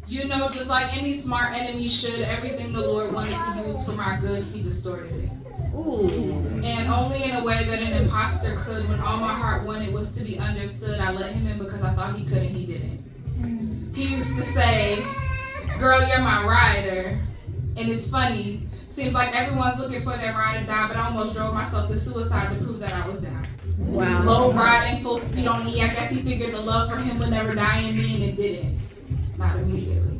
You know, just like any smart enemy should, everything the Lord wanted to use for my good, he distorted it. Ooh. And only in a way that an imposter could. When all my heart wanted was to be understood, I let him in because I thought he could and he didn't. He used to say, girl, you're my rider. And it's funny, seems like everyone's looking for their ride or die, but I almost drove myself to suicide to prove that I was down. Wow. Low riding, full speed on E. I guess he figured the love for him would never die in me, and it didn't. Not immediately.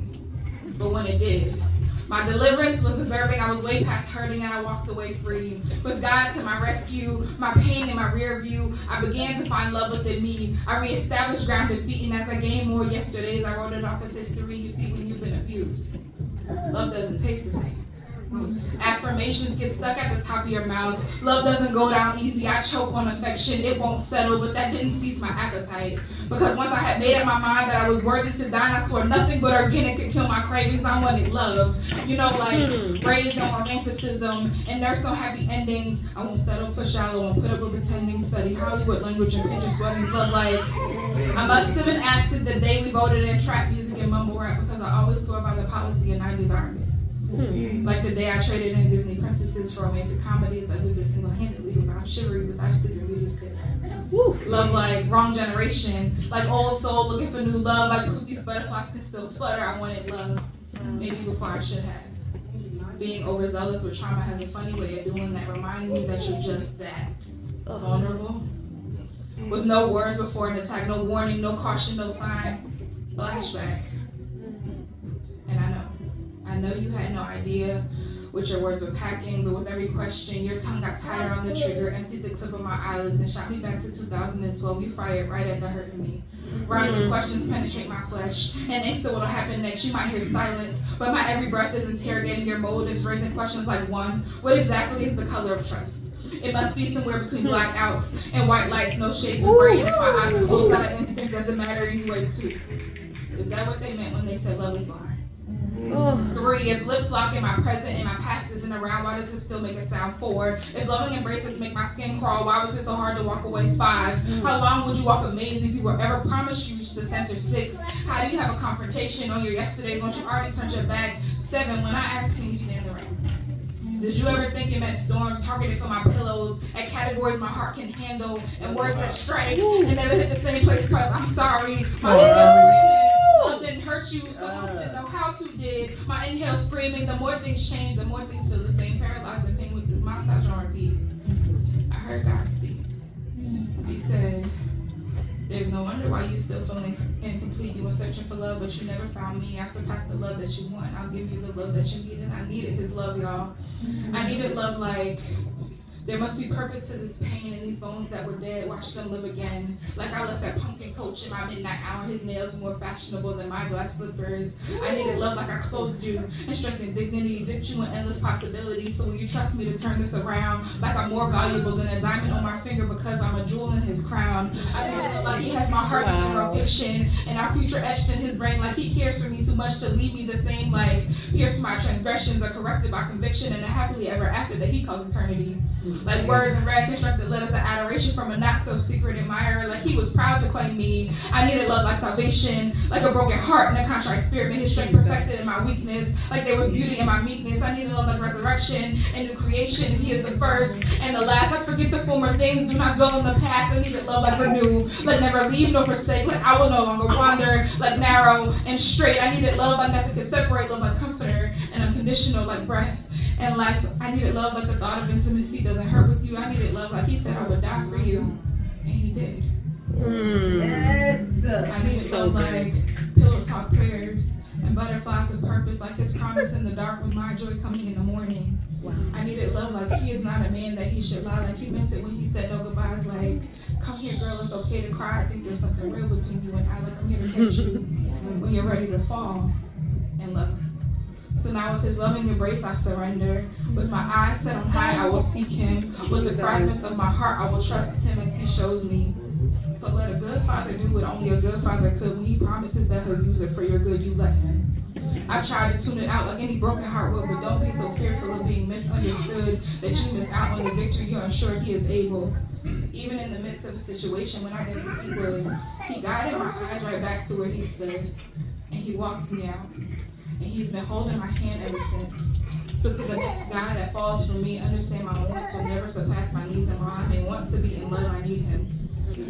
But when it did, my deliverance was deserving. I was way past hurting and I walked away free. With God to my rescue, my pain in my rear view, I began to find love within me. I reestablished grounded feet, and as I gained more yesterdays, I wrote it off as history. You see, when you've been abused, love doesn't taste the same. Affirmations get stuck at the top of your mouth. Love doesn't go down easy. I choke on affection. It won't settle, but that didn't cease my appetite. Because once I had made up my mind that I was worthy to die, and I swore nothing but organic could kill my cravings, I wanted love. You know, like raised on romanticism and nursed on happy endings. I won't settle for shallow and put up with pretending. Study Hollywood language and Pinterest weddings. Love like I must have been absent the day we voted in trap music and mumble rap because I always swore by the policy and I disarmed it. Like the day I traded in Disney princesses for romantic comedies, like we could single-handedly without chivalry, without sleeping beauty's kiss. Love like wrong generation, like old soul looking for new love, like proof these butterflies can still flutter. I wanted love, maybe before I should have. Being overzealous with trauma has a funny way of doing that, reminding you that you're just that vulnerable. With no words before an attack, no warning, no caution, no sign. Flashback. And I know you had no idea what your words were packing, but with every question, your tongue got tighter on the trigger, emptied the clip of my eyelids, and shot me back to 2012. You fired right at the hurt in me. Rhymes and questions penetrate my flesh, and instant what'll happen next, you might hear silence, but my every breath is interrogating your motives, raising questions like one, what exactly is the color of trust? It must be somewhere between blackouts and white lights, no shades of gray, and if my eyes are closed out of instinct, doesn't matter anyway too. Is that what they meant when they said love is blind? 3, if lips lock in my present and my past isn't around, why does it still make a sound? 4, if loving embraces make my skin crawl, why was it so hard to walk away? 5, how long would you walk amazed if you were ever promised you reached the center? 6, how do you have a confrontation on your yesterdays once you already turned your back? 7, when I asked, can you stand the rain? Did you ever think it meant storms targeted for my pillows, at categories my heart can handle, and words that strike and never hit the same place because I'm sorry. My inhale screaming, love didn't hurt you, so I didn't know how to did. My inhale screaming, the more things change, the more things feel the same, paralyzed and pain with this montage on repeat. I heard God speak. He said, there's no wonder why you still feel incomplete. You were searching for love, but you never found me. I surpassed the love that you want. I'll give you the love that you need, and I needed his love, y'all. I needed love like there must be purpose to this pain and these bones that were dead. Watch them live again. Like I left that pumpkin coach in my midnight hour. His nails were more fashionable than my glass slippers. I needed love like I clothed you in strength and dignity, dipped you in endless possibilities. So when you trust me to turn this around, like I'm more valuable than a diamond on my finger because I'm a jewel in his crown. I needed love like he has my heart in rotation and our future etched in his brain. Like he cares for me too much to leave me the same. Like pierced my transgressions are corrected by conviction and a happily ever after that he calls eternity. Like words in red constructed letters of adoration from a not-so-secret admirer. Like he was proud to claim me. I needed love like salvation, like a broken heart and a contrite spirit made his strength perfected in my weakness. Like there was beauty in my meekness. I needed love like resurrection and new creation. And he is the first and the last. I forget the former things. Do not dwell in the past. I needed love like renew. Like never leave nor forsake. Like I will no longer wander. Like narrow and straight. I needed love like nothing could separate. Love like comforter and unconditional like breath and life. I needed love like the thought of intimacy doesn't hurt with you. I needed love like he said I would die for you. And he did. Yes. I needed love like pillow talk prayers and butterflies of purpose, like his promise in the dark was my joy coming in the morning. Wow. I needed love like he is not a man that he should lie, like he meant it when he said no goodbyes, like come here girl, it's okay to cry. I think there's something real between you and I, like I'm here to catch you when you're ready to fall and love. So now with his loving embrace, I surrender. With my eyes set on high, I will seek him. With the fragments of my heart, I will trust him as he shows me. So let a good father do what only a good father could. When he promises that he'll use it for your good, you let him. I tried to tune it out like any broken heart would, but don't be so fearful of being misunderstood that you miss out on the victory you're assured he is able. Even in the midst of a situation when I didn't think he would, he guided my eyes right back to where he stood, and he walked me out. And he's been holding my hand ever since. So to the next guy that falls for me, understand my wants will never surpass my needs, and while I may want to be in love, I need him.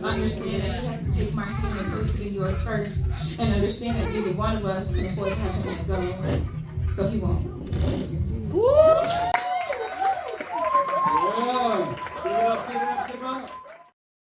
Understand that he has to take my hand and place it in yours first, and understand that neither one of us can afford to have him let go. So he won't.